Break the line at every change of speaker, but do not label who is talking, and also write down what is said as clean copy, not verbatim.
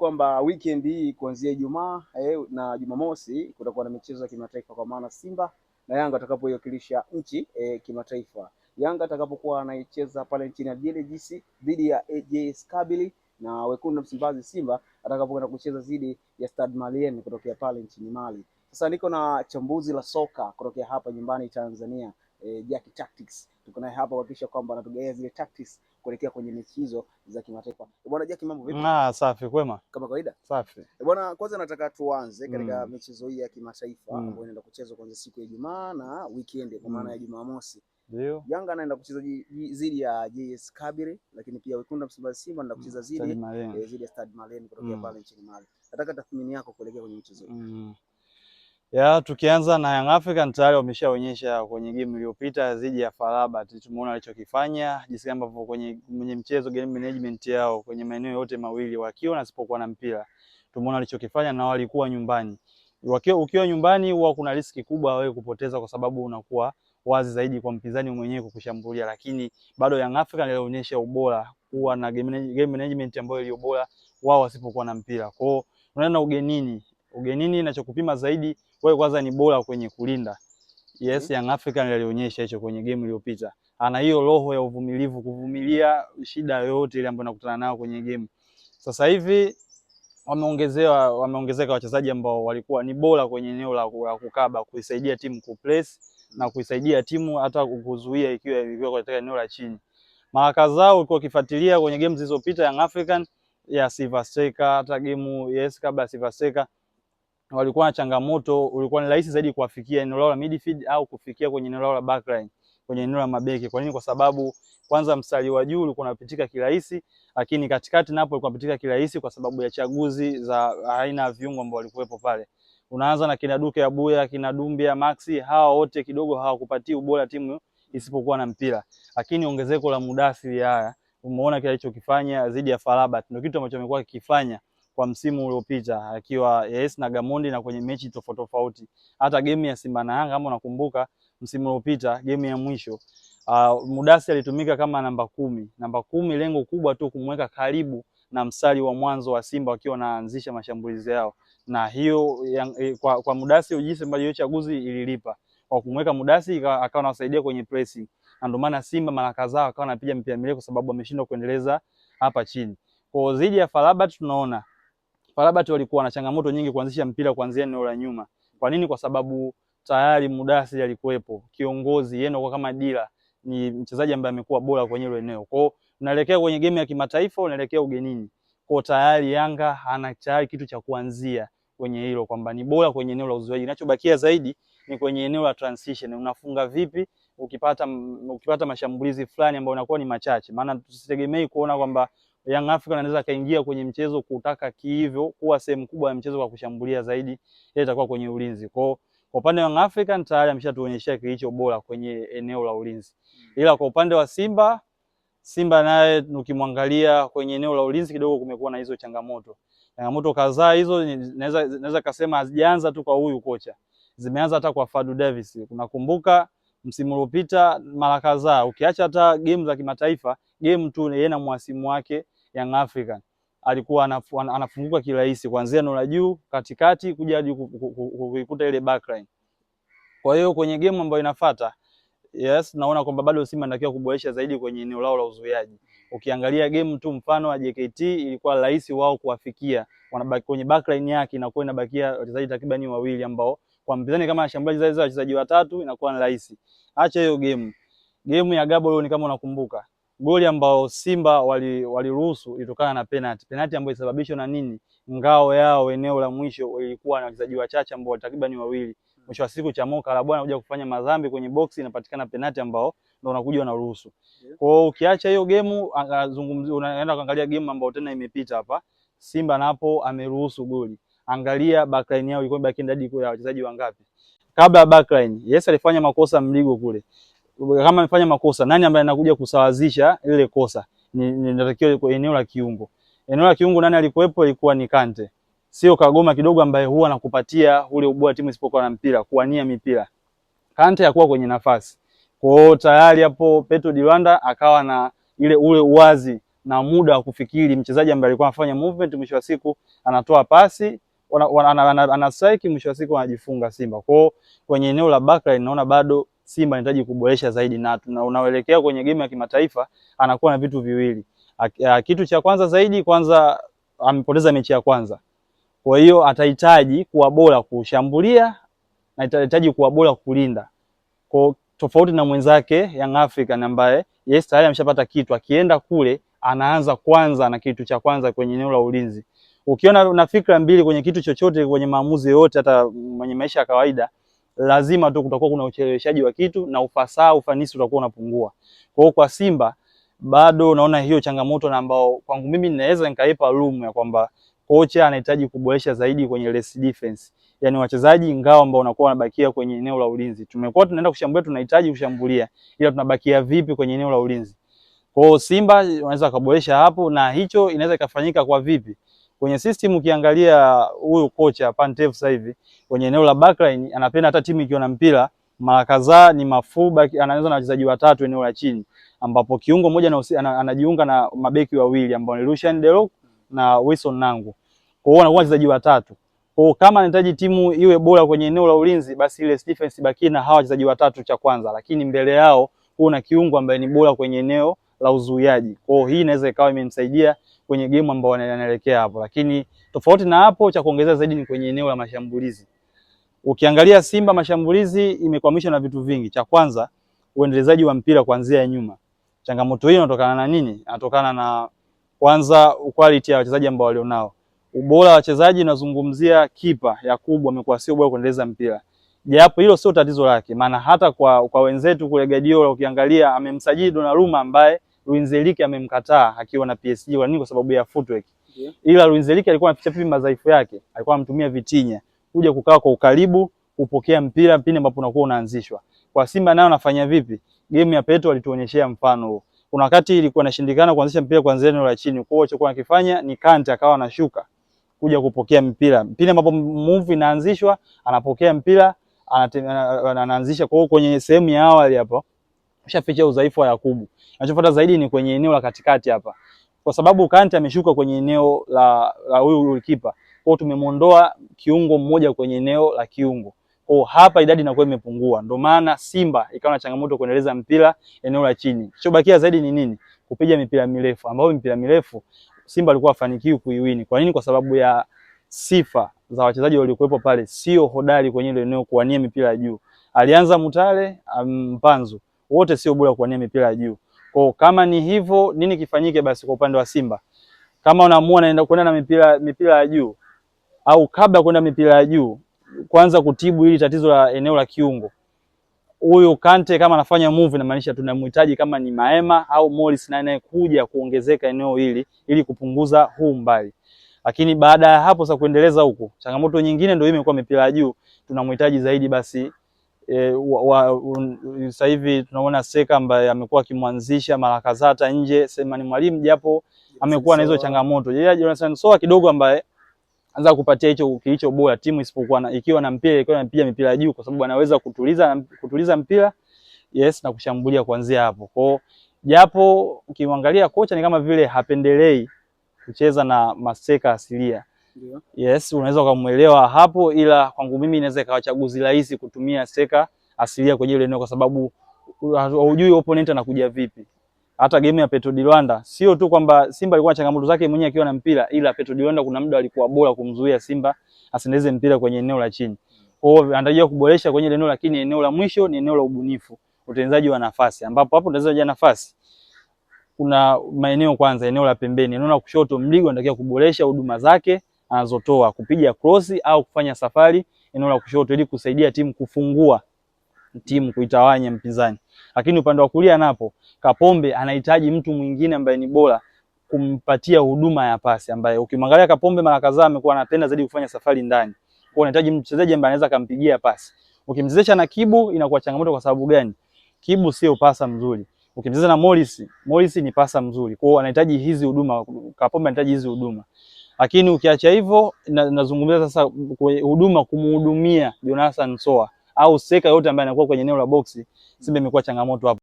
kwamba weekend hii kuanzia Ijumaa na Jumamosi kutakuwa na michezo ya kimataifa, kwa maana Simba na Yanga atakapoiwakilisha nchi kimataifa. Yanga atakapokuwa anaicheza pale nchini Algeria dhidi ya AS Kabylie, na wekundu Msimbazi Simba atakapokwenda kucheza dhidi ya Stade Malien kutokea pale nchini Mali. Sasa niko na chambuzi la soka kutokea hapa nyumbani Tanzania, Jackie Tactics. Tuko naye hapa kuhakikisha kwamba anatugaia zile tactics kuelekea kwenye mechi hizo za kimataifa. Bwana Jackie, mambo vipi?
Safi, kwema.
Kama kawaida.
Safi.
Bwana, kwanza nataka tuanze katika michezo hii ya kimataifa ambayo inaenda kuchezwa kuanzia siku ya Ijumaa na weekend kwa maana ya Jumamosi.
Ndio.
Yanga anaenda kucheza dhidi ya AS Kabylie, lakini pia wekundu Msimbazi Simba anaenda kucheza dhidi ya Stade Malien kutokea pale nchini Mali. Nataka tathmini yako kuelekea kwenye michezo hii.
Tukianza na Young African, tayari wameshaonyesha kwenye game iliyopita dhidi ya FAR Rabat. Tumeona alichokifanya, jinsi ambavyo kwenye mchezo game management yao kwenye maeneo yote mawili, wakiwa na sipokuwa na mpira. Tumeona alichokifanya na walikuwa nyumbani. Ukiwa nyumbani huwa kuna riski kubwa wewe kupoteza, kwa sababu unakuwa wazi zaidi kwa mpinzani mwenyewe kukushambulia, lakini bado Young African alionyesha ubora kuwa na game management ambayo iliyo bora wao wasipokuwa na mpira. Kwa hiyo unaenda ugenini ninachokupima zaidi wewe kwanza ni bora kwenye kulinda. Yes, Young African alionyesha hicho kwenye game iliyopita. Ana hiyo roho ya uvumilivu, kuvumilia shida yoyote ile ambayo nakutana nayo kwenye game. Sasa hivi wameongezeka wachezaji ambao walikuwa ni bora kwenye eneo la kukaba, kuisaidia timu kupress na kuisaidia timu hata kuzuia ikiwa katika eneo la chini. Mara kadhaa ulikuwa ukifuatilia kwenye game zilizopita Young African ya Silver Striker, hata game kabla ya Silver Striker walikuwa na changamoto, ulikuwa ni rahisi zaidi kuwafikia eneo lao la midfield au kufikia kwenye eneo lao la backline, kwenye eneo la mabeki. Kwa nini? Kwa sababu kwanza mstari wa juu ulikuwa unapitika kirahisi, lakini katikati napo ulikuwa unapitika kirahisi kwa sababu ya chaguzi za aina ya viungo ambao walikuwepo pale. Unaanza na kina Duke Abuya, kina Dumbia, Maxi, hawa wote kidogo hawakupatia ubora timu isipokuwa na mpira. Lakini ongezeko la Mudathir haya, umeona kile alichokifanya dhidi ya FAR Rabat, ndio kitu ambacho amekuwa kikifanya kwa msimu uliopita akiwa na Gamondi na kwenye mechi tofauti tofauti. Hata game ya Simba na Yanga kama unakumbuka msimu uliopita game ya mwisho, Mudathir alitumika kama namba 10. Namba 10 lengo kubwa tu kumweka karibu na mstari wa mwanzo wa Simba wakiwa wanaanzisha mashambulizi yao. Na hiyo kwa Mudathir jinsi ambavyo chaguzi ililipa. Kwa kumweka Mudathir akawa anasaidia kwenye pressing. Na ndio maana Simba mara kadhaa akawa anapiga mpira mirefu kwa sababu ameshindwa kuendeleza hapa chini. Kwa dhidi ya FAR Rabat tunaona FAR Rabat walikuwa na changamoto nyingi kuanzisha mpira kuanzia eneo la nyuma. Kwa nini? Kwa sababu tayari Mudathir alikuwepo, kiongozi, yeye ndio kama dira, ni mchezaji ambaye amekuwa bora kwenye ile eneo. Kwa hiyo unaelekea kwenye game ya kimataifa, unaelekea ugenini. Kwa tayari Yanga ana tayari kitu cha kuanzia kwenye hilo, kwamba ni bora kwenye eneo la uzuiaji. Kinachobakia zaidi ni kwenye eneo la transition. Unafunga vipi ukipata mashambulizi fulani ambayo unakuwa ni machache. Maana tusitegemei kuona kwamba Young African anaweza kaingia kwenye mchezo kutaka hivyo kuwa sehemu kubwa ya mchezo kwa kushambulia zaidi, yeye itakuwa kwenye ulinzi. Kwa upande wa Young African tayari ameshatuonyesha kilicho bora kwenye eneo la ulinzi. Ila kwa upande wa Simba naye ukimwangalia kwenye eneo la ulinzi kidogo kumekuwa na hizo changamoto. Changamoto kadhaa hizo naweza kusema hazijaanza tu kwa huyu kocha. Zimeanza hata kwa Fadu Davis. Unakumbuka msimu uliopita mara kadhaa, ukiacha hata game za kimataifa, game tu yeye na mwasimu wake Young African alikuwa anafunguka kirahisi kuanzia eneo la juu katikati kuja hadi kuikuta ile backline. Kwa hiyo kwenye game ambayo inafuata, naona kwamba bado Simba anatakiwa kuboresha zaidi kwenye eneo lao la uzuiaji. Ukiangalia game tu mfano wa JKT ilikuwa rahisi wao kuwafikia, wanabaki kwenye backline yake na kwa inabakia wachezaji takriban wawili ambao kwa mpinzani kama anashambulia zaidi wachezaji watatu inakuwa ni rahisi. Acha hiyo game ya Gaborone kama unakumbuka, goli ambao Simba waliruhusu ilitokana na penalty ambayo ilisababishwa na nini? Ngao yao eneo la mwisho ilikuwa na wachezaji wachache ambao takriban wawili. Mwisho wa siku Chamoka la bwana anakuja kufanya madhambi kwenye box, inapatikana penalty ambao ndio unakuja unaruhusu. Kwa hiyo ukiacha hiyo game unaenda kuangalia game ambayo tena imepita hapa, Simba napo ameruhusu goli. Angalia backline yao ilikuwa imebaki ndani kwa wachezaji wangapi? Kabla ya backline, alifanya makosa Mligo kule. Kama amefanya makosa, nani ambaye anakuja kusawazisha ile kosa? Ninatakiwa kwa eneo la kiungo. Eneo la kiungo nani alikuwepo? Ilikuwa ni Kante. Sio Kagoma kidogo ambaye huwa anakupatia ule ubora timu isipokuwa na mpira, kuania mipira. Kante hakuwa kwenye nafasi. Kwa hiyo tayari hapo Petro di Rwanda akawa na ule uwazi na muda wa kufikiri. Mchezaji ambaye alikuwa anafanya movement, mwisho wa siku anatoa pasi, ana strike, mwisho wa siku anajifunga Simba. Kwa kwenye eneo la backline naona bado Simba anahitaji kuboresha zaidi, na unaelekea kwenye game ya kimataifa anakuwa na vitu viwili. Kitu cha kwanza amepoteza mechi ya kwanza. Kwa hiyo atahitaji kuwa bora kushambulia na atahitaji kuwa bora kulinda. Kwa tofauti na mwenzake Young African ambaye yes tayari ameshapata kitu, akienda kule anaanza kwanza na kitu cha kwanza kwenye eneo la ulinzi. Ukiona una fikra mbili kwenye kitu chochote, kwenye maamuzi yote, hata kwenye maisha ya kawaida, lazima tu kutakuwa kuna ucheleweshaji wa kitu na ufanisi utakuwa unapungua. Kwa hiyo kwa Simba bado naona hiyo changamoto, na ambao kwangu mimi ninaweza nikaipa room ya kwamba kocha anahitaji kuboresha zaidi kwenye race defense. Yaani wachezaji ngao ambao wanakuwa wanabakia kwenye eneo la ulinzi. Tumekuwa tunaenda kushambulia, tunahitaji kushambulia, ila tunabakia vipi kwenye eneo la ulinzi? Kwa hiyo Simba wanaweza kuboresha hapo, na hicho inaweza ikafanyika kwa vipi? Kwenye system ukiangalia huyu kocha Pantev sasa hivi kwenye eneo la backline anapenda hata timu ikiwa na mpira mara kadhaa ni mafuba, anaanza na wachezaji watatu eneo la chini, ambapo kiungo mmoja anajiunga na mabeki wawili ambao ni Lucian Delok na Wilson Nangu. Kwa hiyo wanakuwa wachezaji watatu. Kwa kama anahitaji timu iwe bora kwenye eneo la ulinzi, basi ile defense baki na hawa wachezaji watatu cha kwanza, lakini mbele yao kuna kiungo ambaye ni bora kwenye eneo la uzuiaji. Kwa hiyo hii inaweza ikawa imemsaidia kwenye game ambao wanaelekea hapo, lakini tofauti na hapo cha kuongezea zaidi ni kwenye eneo la mashambulizi. Ukiangalia Simba mashambulizi imekwamishwa na vitu vingi. Cha kwanza uendelezaji wa mpira kuanzia nyuma. Changamoto hiyo inatokana na nini? Inatokana na kwanza quality ya wachezaji ambao walionao. Ubora wa wachezaji, nazungumzia kipa Yakubu amekuwa sio bora kuendeleza mpira. Japo hilo sio tatizo lake, maana hata kwa wenzetu kule Guardiola ukiangalia amemsajili Donnarumma ambaye Luis Enrique amemkataa akiwa na PSG. Kwa nini? Kwa sababu ya footwork. Yeah. Ila Luis Enrique alikuwa anaficha pipi madhaifu yake. Alikuwa anamtumia Vitinha kuja kukaa kwa ukaribu, kupokea mpira pindi ambapo unakuwa unaanzishwa. Kwa Simba nao anafanya vipi? Game ya Petro alituonyeshea mfano huo. Kuna wakati ilikuwa inashindikana kuanzisha mpira kuanzia eneo la chini. Kwa hiyo alichokuwa anakifanya ni Kante akawa anashuka kuja kupokea mpira. Pindi ambapo move inaanzishwa, anapokea mpira, anaanzisha. Kwa hiyo kwenye sehemu ya awali hapo ushaficha udhaifu wa Yakubu. Kinachofuata zaidi ni kwenye eneo la katikati hapa. Kwa sababu Kante ameshuka kwenye eneo la huyu kipa. Kwa hiyo tumemuondoa kiungo mmoja kwenye eneo la kiungo. Kwa hiyo hapa idadi inakuwa imepungua. Ndio maana Simba ikawa na changamoto kuendeleza mpira eneo la chini. Kilichobakia zaidi ni nini? Kupiga mipira mirefu. Ambayo mipira mirefu Simba alikuwa afanikiwi kuiwini. Kwa nini? Kwa sababu ya sifa za wachezaji waliokuwepo pale, sio hodari kwenye ile eneo kuania mipira ya juu. Alianza Mutale, Mpanzu, wote sio bora kuania mipira ya juu. Kwa kama ni hivyo, nini kifanyike basi kwa upande wa Simba? Kama unaamua naenda kwenda na mipira ya juu, au kabla kwenda mipira ya juu, kwanza kutibu hili tatizo la eneo la kiungo. Huyu Kante kama anafanya move, inamaanisha tunamhitaji kama ni Maema au Morris naye kuja kuongezeka eneo hili ili kupunguza huu mbali. Lakini baada ya hapo sasa kuendeleza huko, changamoto nyingine ndio imekuwa mipira ya juu, tunamhitaji zaidi basi sasa hivi tunaona Seka ambaye amekuwa akimwanzisha mara kadhaa hata nje, sema ni Mwalimu japo amekuwa na hizo changamoto. Yeye Jonathan Soa kidogo ambaye anza kupatia hicho kilicho bora timu, isipokuwa ikiwa na mpira, ikiwa anapiga mipira ya juu, kwa sababu anaweza kutuliza mpira yes na kushambulia kuanzia hapo. Kwa japo ukiangalia kocha ni kama vile hapendelei kucheza na maseka asilia. Yeah. Yes, unaweza kumuelewa hapo, ila kwangu mimi inaweza ikawa chaguzi rahisi kutumia seka asilia kwenye ile eneo, kwa sababu hujui opponent anakuja vipi. Hata game ya Petro di Luanda sio tu kwamba Simba alikuwa na changamoto zake mwenyewe akiwa na mpira, ila Petro di Luanda kuna muda alikuwa bora kumzuia Simba asiendeze mpira kwenye eneo la chini. Kwa hiyo anatarajiwa kuboresha kwenye eneo, lakini eneo la mwisho ni eneo la ubunifu, utengenezaji wa nafasi, ambapo hapo utengenezaji nafasi kuna maeneo kwanza, eneo la pembeni, eneo la kushoto, Mligo anatakiwa kuboresha huduma zake anazotoa, kupiga cross au kufanya safari eneo la kushoto ili kusaidia timu kufungua timu, kuitawanya mpinzani. Lakini upande wa kulia napo Kapombe anahitaji mtu mwingine ambaye ni bora kumpatia huduma ya pasi, ambaye ukimwangalia Kapombe mara kadhaa amekuwa anapenda zaidi kufanya safari ndani. Kwa hiyo unahitaji mchezaji ambaye anaweza kumpigia pasi. Ukimchezesha na Kibu inakuwa changamoto. Kwa sababu gani? Kibu sio pasa mzuri. Ukimchezesha na Morris ni pasa mzuri. Kwa hiyo anahitaji hizi huduma, Kapombe anahitaji hizi huduma. Lakini ukiacha hivyo, nazungumzia sasa huduma, kumhudumia Jonathan Soa au seka yote ambaye anakuwa kwenye eneo la boxi, Simba imekuwa changamoto hapo.